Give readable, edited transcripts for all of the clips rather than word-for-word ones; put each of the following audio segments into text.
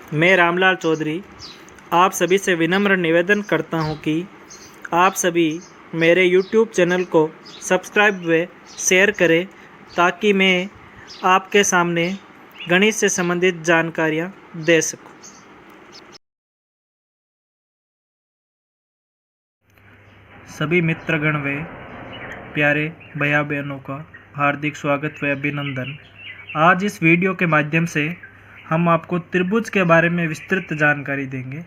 मैं रामलाल चौधरी आप सभी से विनम्र निवेदन करता हूं कि आप सभी मेरे YouTube चैनल को सब्सक्राइब व शेयर करें ताकि मैं आपके सामने गणित से संबंधित जानकारियां दे सकूं। सभी मित्रगण व प्यारे भैया बहनों का हार्दिक स्वागत व अभिनंदन। आज इस वीडियो के माध्यम से हम आपको त्रिभुज के बारे में विस्तृत जानकारी देंगे।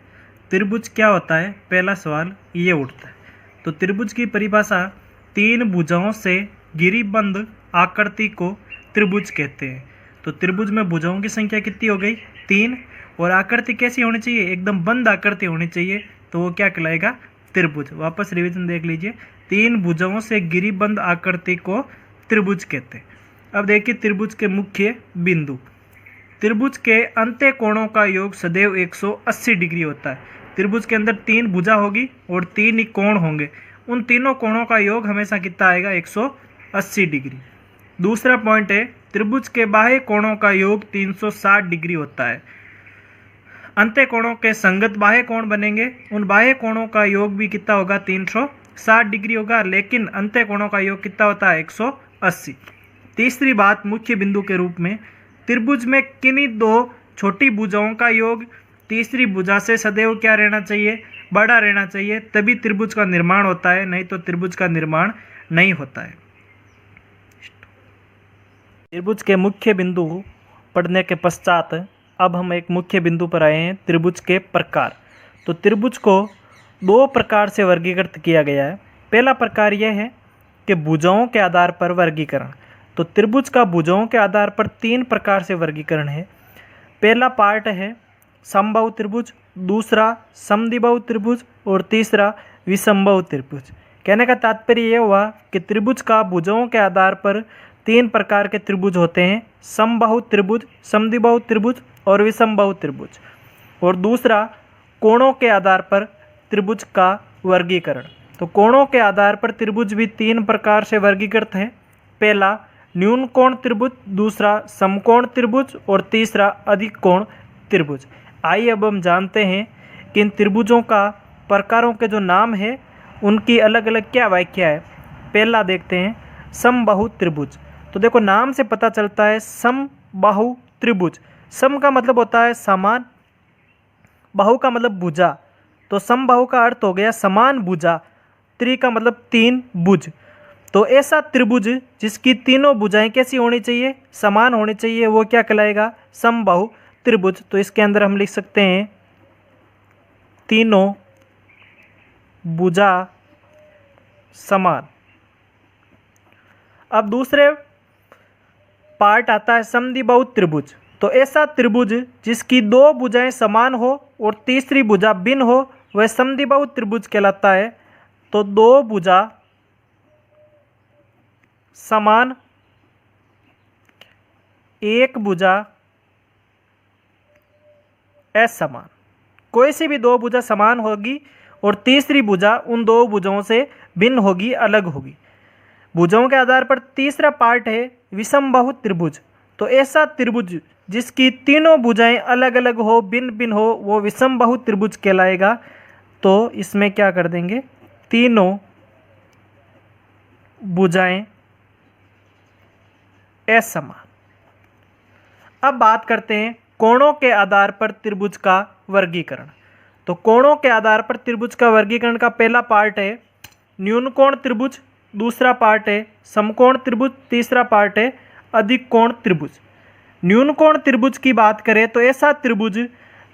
त्रिभुज क्या होता है, पहला सवाल ये उठता है। तो त्रिभुज की परिभाषा तीन भुजाओं से गिरिबंध आकृति को त्रिभुज कहते हैं। तो त्रिभुज में भुजाओं की संख्या कितनी हो गई, तीन, और आकृति कैसी होनी चाहिए, एकदम बंद आकृति होनी चाहिए, तो वो क्या कहलाएगा, त्रिभुज। वापस रिवीजन देख लीजिए, तीन भुजाओं से गिरिबंध आकृति को त्रिभुज कहते हैं। अब देखिए त्रिभुज के मुख्य बिंदु। त्रिभुज के अंत्य कोणों का योग सदैव 180 डिग्री होता है। त्रिभुज के अंदर तीन भुजा होगी और तीन ही कोण होंगे, उन तीनों कोणों का योग हमेशा कितना आएगा, 180 डिग्री। दूसरा पॉइंट है, त्रिभुज के बाह्य कोणों का योग 360 डिग्री होता है। अंत्य कोणों के संगत बाह्य कोण बनेंगे, उन बाह्य कोणों का योग भी कितना होगा, 360 डिग्री होगा, लेकिन अंत्य कोणों का योग कितना होता है, 180। तीसरी बात मुख्य बिंदु के रूप में, त्रिभुज में किन्हीं दो छोटी भुजाओं का योग तीसरी भुजा से सदैव क्या रहना चाहिए, बड़ा रहना चाहिए, तभी त्रिभुज का निर्माण होता है, नहीं तो त्रिभुज का निर्माण नहीं होता है। त्रिभुज के मुख्य बिंदु पढ़ने के पश्चात अब हम एक मुख्य बिंदु पर आए हैं, त्रिभुज के प्रकार। तो त्रिभुज को दो प्रकार से वर्गीकृत किया गया है। पहला प्रकार यह है कि भुजाओं के आधार पर वर्गीकरण। तो त्रिभुज का भुजाओं के आधार पर तीन प्रकार से वर्गीकरण है। पहला पार्ट है समबाहु त्रिभुज, दूसरा समद्विबाहु त्रिभुज और तीसरा विषमबाहु त्रिभुज। कहने का तात्पर्य यह हुआ कि त्रिभुज का भुजाओं के आधार पर तीन प्रकार के त्रिभुज होते हैं, समबाहु त्रिभुज, समद्विबाहु त्रिभुज और विषमबाहु त्रिभुज। और दूसरा कोणों के आधार पर त्रिभुज का वर्गीकरण। तो कोणों के आधार पर त्रिभुज भी तीन प्रकार से वर्गीकृत हैं। पहला न्यून कोण त्रिभुज, दूसरा समकोण त्रिभुज और तीसरा अधिक कोण त्रिभुज। आइए अब हम जानते हैं कि इन त्रिभुजों का प्रकारों के जो नाम है उनकी अलग अलग क्या व्याख्या है। पहला देखते हैं समबाहु त्रिभुज। तो देखो नाम से पता चलता है समबाहु त्रिभुज। सम का मतलब होता है समान, बाहु का मतलब भुजा, तो समबाहु का अर्थ हो गया समान भुजा, त्रि का मतलब तीन भुज। तो ऐसा त्रिभुज जिसकी तीनों भुजाएं कैसी होनी चाहिए, समान होनी चाहिए, वो क्या कहलाएगा, समबाहु त्रिभुज। तो इसके अंदर हम लिख सकते हैं तीनों भुजा समान। अब दूसरे पार्ट आता है समद्विबाहु त्रिभुज। तो ऐसा त्रिभुज जिसकी दो भुजाएं समान हो और तीसरी भुजा भिन्न हो, वह समद्विबाहु त्रिभुज कहलाता है। तो दो भुजा समान, एक भुजा असमान। कोई सी भी दो भुजा समान होगी और तीसरी भुजा उन दो भुजाओं से भिन्न होगी, अलग होगी। भुजाओं के आधार पर तीसरा पार्ट है विषमबाहु त्रिभुज। तो ऐसा त्रिभुज जिसकी तीनों भुजाएं अलग अलग हो, भिन्न भिन्न हो, वो विषमबाहु त्रिभुज कहलाएगा। तो इसमें क्या कर देंगे, तीनों भुजाएं असमान। अब बात करते हैं कोणों के आधार पर त्रिभुज का वर्गीकरण। तो कोणों के आधार पर त्रिभुज का वर्गीकरण का पहला पार्ट है न्यून कोण त्रिभुज, दूसरा पार्ट है समकोण त्रिभुज, तीसरा पार्ट है अधिक कोण त्रिभुज। न्यून कोण त्रिभुज की बात करें तो ऐसा त्रिभुज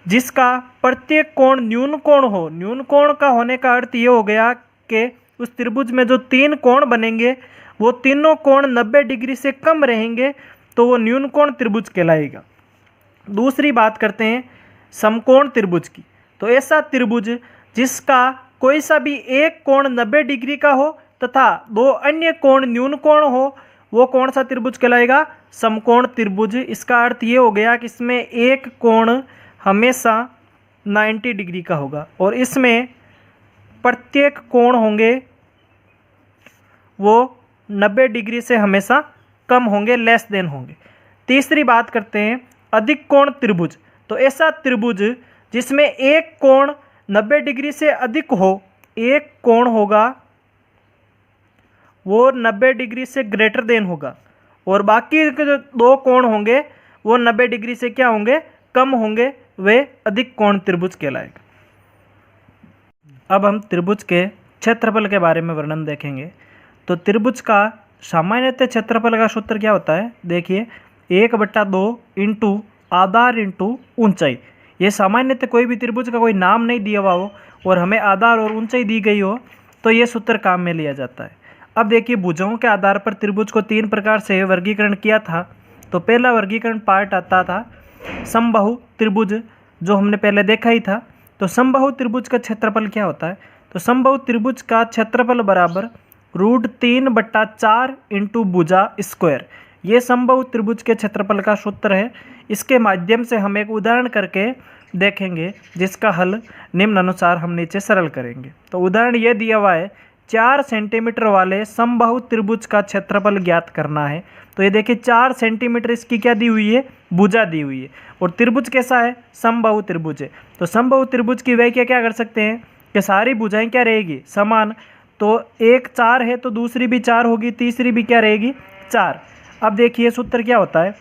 जिसका प्रत्येक कोण न्यून कोण हो। न्यून कोण का होने का अर्थ ये हो गया कि उस त्रिभुज में जो तीन कोण बनेंगे वो तीनों कोण 90 डिग्री से कम रहेंगे, तो वो न्यून कोण त्रिभुज कहलाएगा। दूसरी बात करते हैं समकोण त्रिभुज की। तो ऐसा त्रिभुज जिसका कोई सा भी एक कोण 90 डिग्री का हो तथा दो अन्य कोण न्यून कोण हो, वो कौन सा त्रिभुज कहलाएगा, समकोण त्रिभुज। इसका अर्थ ये हो गया कि इसमें एक कोण हमेशा 90 डिग्री का होगा और इसमें प्रत्येक कोण होंगे वो 90 डिग्री से हमेशा कम होंगे, लेस देन होंगे। तीसरी बात करते हैं अधिक कोण त्रिभुज। तो ऐसा त्रिभुज जिसमें एक कोण 90 डिग्री से अधिक हो, एक कोण होगा वो 90 डिग्री से ग्रेटर देन होगा, और बाकी के जो दो कोण होंगे वो 90 डिग्री से क्या होंगे, कम होंगे, वे अधिक कोण त्रिभुज कहलाएगा। अब हम त्रिभुज के क्षेत्रफल के बारे में वर्णन देखेंगे। तो त्रिभुज का सामान्यतः क्षेत्रफल का सूत्र क्या होता है, देखिए 1/2 इंटू आधार इंटू ऊंचाई। ये सामान्यतः कोई भी त्रिभुज का कोई नाम नहीं दिया हुआ हो और हमें आधार और ऊंचाई दी गई हो तो ये सूत्र काम में लिया जाता है। अब देखिए भुजाओं के आधार पर त्रिभुज को 3 प्रकार से वर्गीकरण किया था। तो पहला वर्गीकरण पार्ट आता था समबाहु त्रिभुज, जो हमने पहले देखा ही था। तो समबाहु त्रिभुज का क्षेत्रफल क्या होता है, तो समबाहु त्रिभुज का क्षेत्रफल बराबर √3/4 इंटू भुजा स्क्वायर। ये समबाहु त्रिभुज के क्षेत्रफल का सूत्र है। इसके माध्यम से हम एक उदाहरण करके देखेंगे जिसका हल निम्नानुसार हम नीचे सरल करेंगे। तो उदाहरण ये दिया हुआ है, 4 सेंटीमीटर वाले समबाहु त्रिभुज का क्षेत्रफल ज्ञात करना है। तो ये देखिए 4 सेंटीमीटर इसकी क्या दी हुई है, भुजा दी हुई है, और त्रिभुज कैसा है, समबाहु त्रिभुज है। तो समबाहु त्रिभुज की व्याख्या क्या कर सकते हैं कि सारी भुजाएं क्या रहेगी, समान। तो एक 4 है तो दूसरी भी 4 होगी, तीसरी भी क्या रहेगी, 4। अब देखिए सूत्र क्या होता है,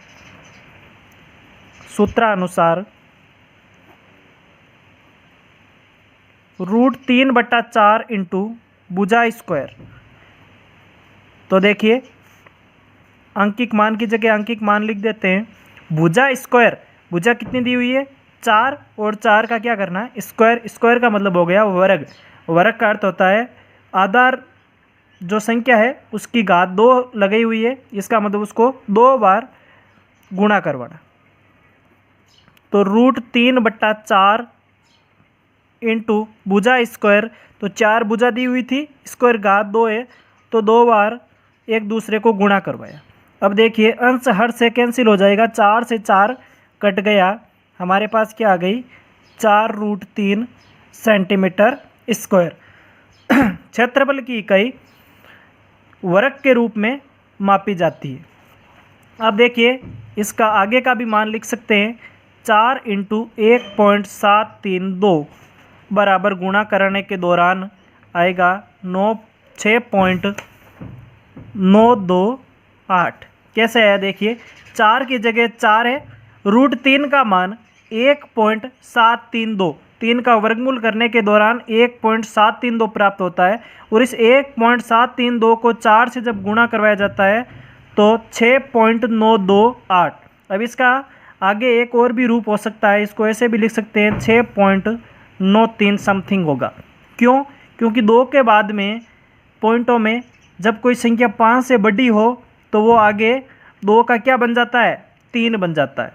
सूत्रानुसार √3/4 इंटू भुजा स्क्वायर। तो देखिए अंकिक मान की जगह अंकिक मान लिख देते हैं। भुजा स्क्वायर, भुजा कितनी दी हुई है, 4, और 4 का क्या करना है, स्क्वायर। स्क्वायर का मतलब हो गया वर्ग। वर्ग का अर्थ होता है आधार जो संख्या है उसकी घात 2 लगी हुई है, इसका मतलब उसको 2 बार गुणा करवाना। तो √3/4 इंटू भुजा स्क्वायर, तो 4 भुजा दी हुई थी, स्क्वायर घात 2 है, तो 2 बार एक दूसरे को गुणा करवाया। अब देखिए अंश हर से कैंसिल हो जाएगा, 4 से 4 कट गया, हमारे पास क्या आ गई, 4√3 सेंटीमीटर स्क्वायर। क्षेत्रफल की इकाई वर्ग के रूप में मापी जाती है। अब देखिए इसका आगे का भी मान लिख सकते हैं, 4 इंटू 1.732 बराबर गुणा करने के दौरान आएगा 6.928। कैसे है देखिए, 4 की जगह 4 है, √3 का मान 1.732, 3 का वर्गमूल करने के दौरान 1.732 प्राप्त होता है, और इस 1.732 को 4 से जब गुणा करवाया जाता है तो 6.928। अब इसका आगे एक और भी रूप हो सकता है, इसको ऐसे भी लिख सकते हैं 6.93 समथिंग होगा। क्यों, क्योंकि 2 के बाद में पॉइंटों में जब कोई संख्या 5 से बड़ी हो तो वो आगे 2 का क्या बन जाता है, 3 बन जाता है।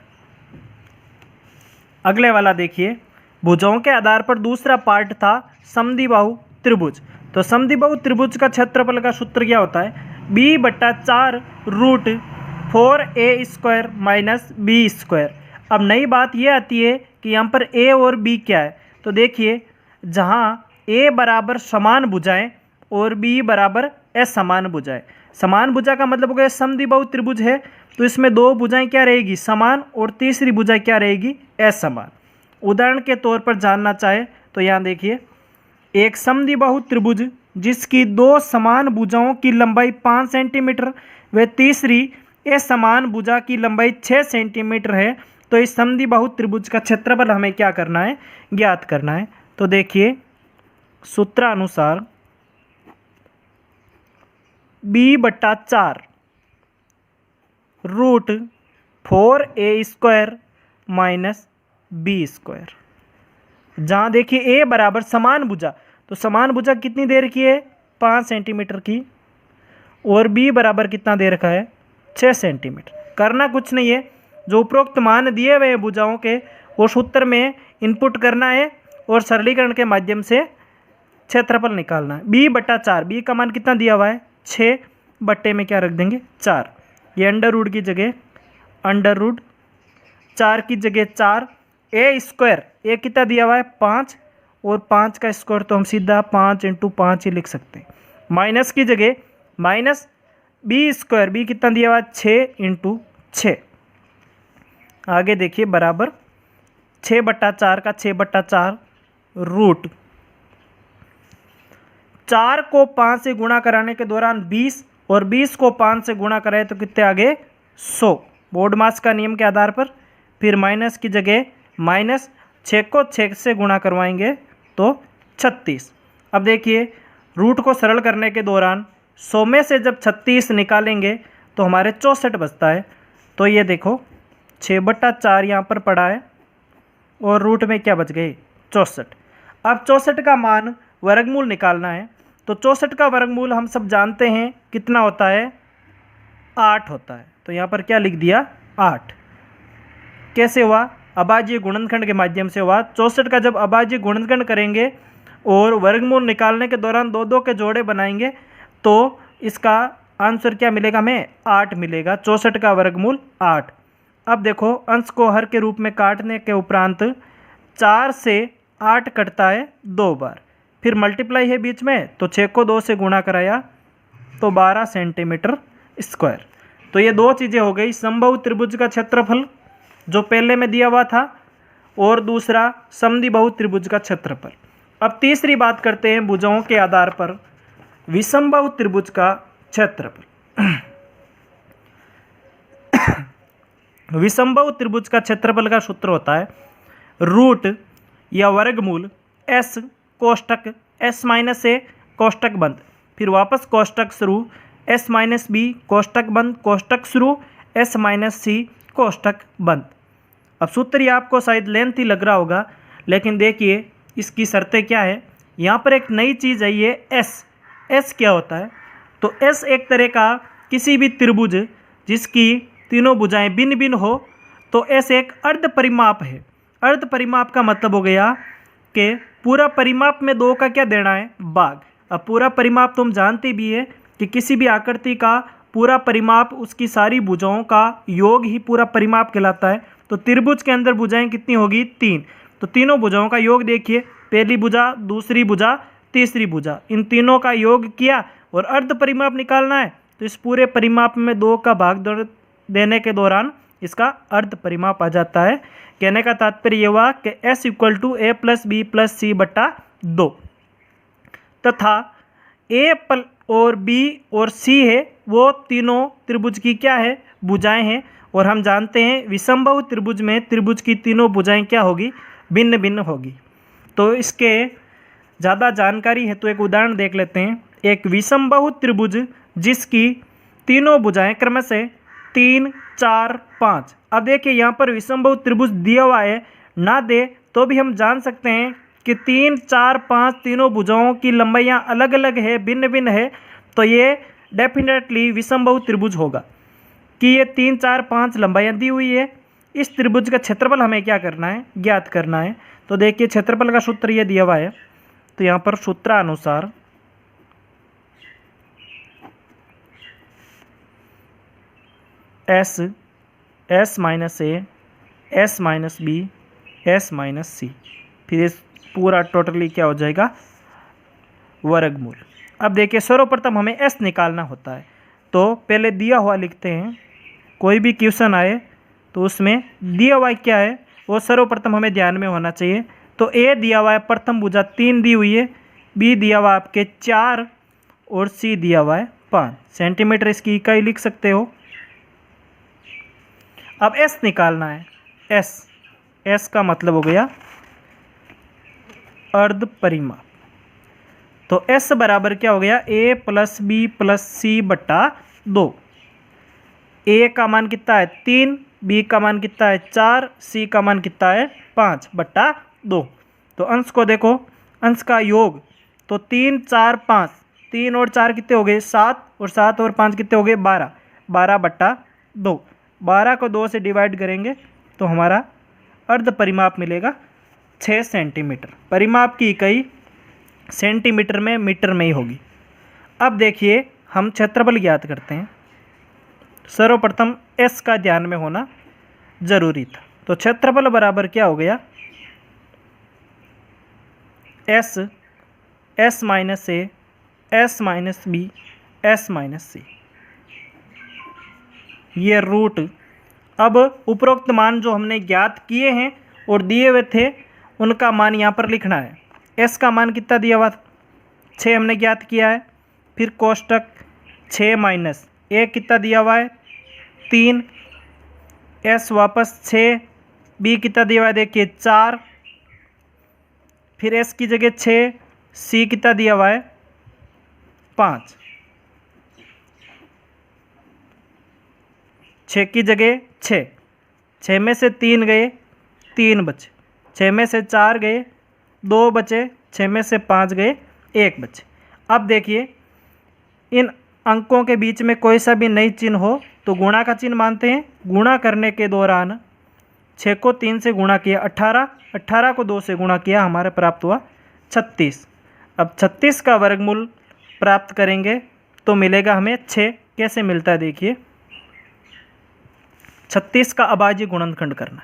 अगले वाला देखिए, भुजाओं के आधार पर दूसरा पार्ट था समद्विबाहु त्रिभुज। तो समद्विबाहु त्रिभुज का क्षेत्रफल का सूत्र क्या होता है, b/4 √4a² माइनस b²। अब नई बात ये आती है कि यहाँ पर a और b क्या है। तो देखिए जहाँ a बराबर समान भुजाएं और b बराबर असमान भुजाएं। समान भुजा का मतलब हो गया समद्विबाहु त्रिभुज है, तो इसमें 2 भुजाएं क्या रहेगी, समान, और तीसरी भुजा क्या रहेगी, असमान। उदाहरण के तौर पर जानना चाहे तो यहाँ देखिए, एक समद्विबाहु त्रिभुज जिसकी 2 समान भुजाओं की लंबाई 5 सेंटीमीटर व तीसरी असमान भुजा की लंबाई 6 सेंटीमीटर है। तो इस समद्विबाहु त्रिभुज का क्षेत्रफल हमें क्या करना है, ज्ञात करना है। तो देखिए सूत्रानुसार b/4 √4a² माइनस b²। जहाँ देखिए a बराबर समान भुजा, तो समान भुजा कितनी दे रखी है, 5 सेंटीमीटर की, और b बराबर कितना दे रखा है, 6 सेंटीमीटर। करना कुछ नहीं है, जो उपरोक्त मान दिए हुए भुजाओं के वो सूत्र में इनपुट करना है और सरलीकरण के माध्यम से क्षेत्रफल निकालना है। b/4, b का मान कितना दिया हुआ है, 6 बट्टे में क्या रख देंगे, 4। ये अंडर रूट की जगह अंडर रूट, 4 की जगह 4, a², a कितना दिया हुआ है, 5, और 5 का स्क्वायर तो हम सीधा 5 × 5 ही लिख सकते हैं। माइनस की जगह माइनस b², b कितना दिया हुआ है, 6 × 6। आगे देखिए बराबर 6/4 का 6/4 रूट 4 को 5 से गुणा कराने के दौरान 20 और 20 को 5 से गुणा कराए तो कितने आगे 100 बोर्ड मास का नियम के आधार पर। फिर माइनस की जगह माइनस 6 को 6 से गुणा करवाएंगे तो 36। अब देखिए रूट को सरल करने के दौरान 100 में से जब 36 निकालेंगे तो हमारे 64 बचता है। तो ये देखो 6/4 यहाँ पर पड़ा है और रूट में क्या बच गए 64। अब 64 का मान वर्गमूल निकालना है। तो 64 का वर्गमूल हम सब जानते हैं कितना होता है 8 होता है। तो यहाँ पर क्या लिख दिया 8। कैसे हुआ अभाज्य गुणनखंड के माध्यम से हुआ। 64 का जब अभाज्य गुणनखंड करेंगे और वर्गमूल निकालने के दौरान 2-2 के जोड़े बनाएंगे तो इसका आंसर क्या मिलेगा हमें 8 मिलेगा। 64 का वर्गमूल 8। अब देखो अंश को हर के रूप में काटने के उपरांत 4 से 8 कटता है 2 बार, फिर मल्टीप्लाई है बीच में तो 6 को 2 से गुणा कराया तो 12 सेंटीमीटर स्क्वायर। तो ये दो चीज़ें हो गई, समबाहु त्रिभुज का क्षेत्रफल जो पहले में दिया हुआ था और दूसरा समद्विबाहु त्रिभुज का क्षेत्रफल। अब तीसरी बात करते हैं भुजाओं के आधार पर विषमबाहु त्रिभुज का क्षेत्रफल। विषमबाहु त्रिभुज का क्षेत्रफल का सूत्र होता है रूट या वर्गमूल s कोष्टक s माइनस a कोष्टक बंद, फिर वापस कोष्टक शुरू s माइनस b कोष्टक बंद कोष्टक शुरू s माइनस c कोष्टक बंद। अब सूत्र ये आपको शायद लेंथी लग रहा होगा, लेकिन देखिए इसकी शर्तें क्या है। यहाँ पर एक नई चीज़ है ये s क्या होता है। तो s एक तरह का किसी भी त्रिभुज जिसकी तीनों भुजाएं भिन्न भिन्न हो तो s एक अर्ध परिमाप है। अर्ध परिमाप का मतलब हो गया कि पूरा परिमाप में 2 का क्या देना है भाग। अब पूरा परिमाप तुम जानते भी है कि किसी भी आकृति का पूरा परिमाप उसकी सारी भुजाओं का योग ही पूरा परिमाप कहलाता है। तो त्रिभुज के अंदर भुजाएं कितनी होगी 3, तो तीनों भुजाओं का योग देखिए, पहली भुजा दूसरी भुजा तीसरी भुजा, इन तीनों का योग किया और अर्ध परिमाप निकालना है। तो इस पूरे परिमाप में 2 का भाग देने के दौरान इसका अर्ध परिमाप आ जाता है। कहने का तात्पर्य ये हुआ कि s = a + b + c / 2 तथा a और b और c है वो तीनों त्रिभुज की क्या है भुजाएं हैं। और हम जानते हैं विषमबाहु त्रिभुज में त्रिभुज की तीनों भुजाएं क्या होगी भिन्न भिन्न होगी। तो इसके ज़्यादा जानकारी है तो एक उदाहरण देख लेते हैं। एक विषमबाहु त्रिभुज जिसकी तीनों भुजाएं क्रमशः 3, 4, 5। अब देखिए यहाँ पर विषमबाहु त्रिभुज दिया हुआ है, ना दे तो भी हम जान सकते हैं कि 3, 4, 5 तीनों भुजाओं की लंबाइयाँ अलग अलग है भिन्न भिन्न है। तो ये डेफिनेटली विषमबाहु त्रिभुज होगा कि ये 3, 4, 5 लंबाइयाँ दी हुई है। इस त्रिभुज का क्षेत्रफल हमें क्या करना है ज्ञात करना है। तो देखिए क्षेत्रफल का सूत्र ये दिया हुआ है। तो यहाँ पर सूत्रानुसार s minus a s minus b s minus c, फिर इस पूरा टोटली क्या हो जाएगा वर्गमूल। अब देखिए सर्वप्रथम हमें s निकालना होता है तो पहले दिया हुआ लिखते हैं। कोई भी क्वेश्चन आए तो उसमें दिया हुआ क्या है वो सर्वप्रथम हमें ध्यान में होना चाहिए। तो a दिया हुआ है प्रथम भुजा 3 दी हुई है, b दिया हुआ आपके 4 और c दिया हुआ है 5 सेंटीमीटर, इसकी इकाई लिख सकते हो। अब s निकालना है। s का मतलब हो गया अर्ध परिमाप। तो s बराबर क्या हो गया a + b + c / 2। a का मान कितना है 3, b का मान कितना है 4, c का मान कितना है 5 / 2। तो अंश को देखो, अंश का योग तो 3, 4, 5, 3 और 4 कितने हो गए 7 और 7 और 5 कितने हो गए 12, 12 / 2। 12 को 2 से डिवाइड करेंगे तो हमारा अर्ध परिमाप मिलेगा 6 सेंटीमीटर। परिमाप की इकाई सेंटीमीटर में मीटर में ही होगी। अब देखिए हम क्षेत्रफल ज्ञात करते हैं। सर्वप्रथम s का ध्यान में होना जरूरी था। तो क्षेत्रफल बराबर क्या हो गया s minus a s minus b s minus c, ये रूट। अब उपरोक्त मान जो हमने ज्ञात किए हैं और दिए हुए थे उनका मान यहाँ पर लिखना है। s का मान कितना दिया हुआ, 6 हमने ज्ञात किया है। फिर कोष्टक 6 माइनस a कितना दिया हुआ है 3, s वापस 6, b कितना दिया हुआ है देखिए 4, फिर s की जगह 6, c कितना दिया हुआ है 5, 6 की जगह 6, 6 में से 3 गए 3 बचे, 6 में से 4 गए 2 बचे, 6 में से 5 गए 1 बचे। अब देखिए इन अंकों के बीच में कोई सा भी नई चिन्ह हो तो गुणा का चिन्ह मानते हैं। गुणा करने के दौरान 6 को 3 से गुणा किया 18, 18 को 2 से गुणा किया, हमारे प्राप्त हुआ 36। अब 36 का वर्गमूल प्राप्त करेंगे तो मिलेगा हमें 6। कैसे मिलता है देखिए, 36 का अभाज्य गुणनखंड करना।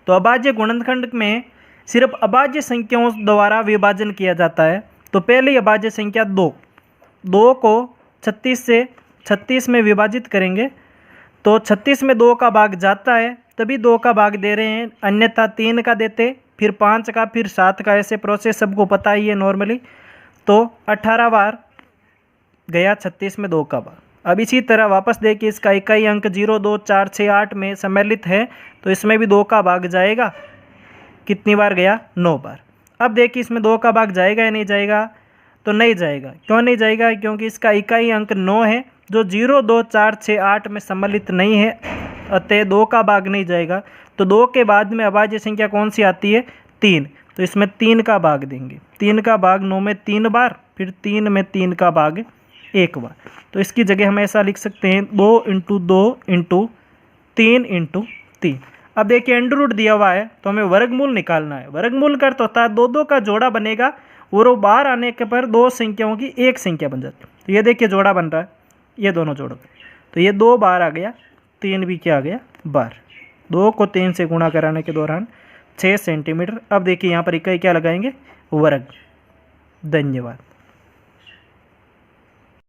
तो अभाज्य गुणनखंड में सिर्फ अभाज्य संख्याओं द्वारा विभाजन किया जाता है। तो पहली अभाज्य संख्या 2 को 36 से 36 में विभाजित करेंगे तो 36 में 2 का भाग जाता है, तभी 2 का भाग दे रहे हैं, अन्यथा 3 का देते, फिर 5 का, फिर 7 का, ऐसे प्रोसेस सबको पता ही है नॉर्मली। तो 18 बार गया 36 में 2 का भाग। अब इसी तरह वापस देखिए इसका इकाई अंक 0, 2, 4, 6, 8 में सम्मिलित है तो इसमें भी 2 का भाग जाएगा। कितनी बार गया 9 बार। अब देखिए इसमें 2 का भाग जाएगा या नहीं जाएगा, तो नहीं जाएगा। क्यों नहीं जाएगा, क्योंकि इसका इकाई अंक 9 है जो 0, 2, 4, 6, 8 में सम्मिलित नहीं है, अतः 2 का भाग नहीं जाएगा। तो 2 के बाद में अभाज्य संख्या कौन सी आती है 3, तो इसमें 3 का भाग देंगे। 3 का भाग 9 में 3 बार, फिर 3 में 3 का भाग 1 बार। तो इसकी जगह हम ऐसा लिख सकते हैं 2 × 2 × 3 × 3। अब देखिए अंडर रूट दिया हुआ है तो हमें वर्गमूल निकालना है। वर्गमूल का अर्थ होता है 2 का जोड़ा बनेगा और वो बाहर आने के पर 2 संख्याओं की एक संख्या बन जाती है। तो ये देखिए जोड़ा बन रहा है, ये दोनों जोड़ों, तो ये 2 बार आ गया, 3 भी क्या आ गया बार। 2 को 3 से गुणा कराने के दौरान 6 सेंटीमीटर। अब देखिए यहाँ पर इकाई क्या लगाएंगे वर्ग। धन्यवाद।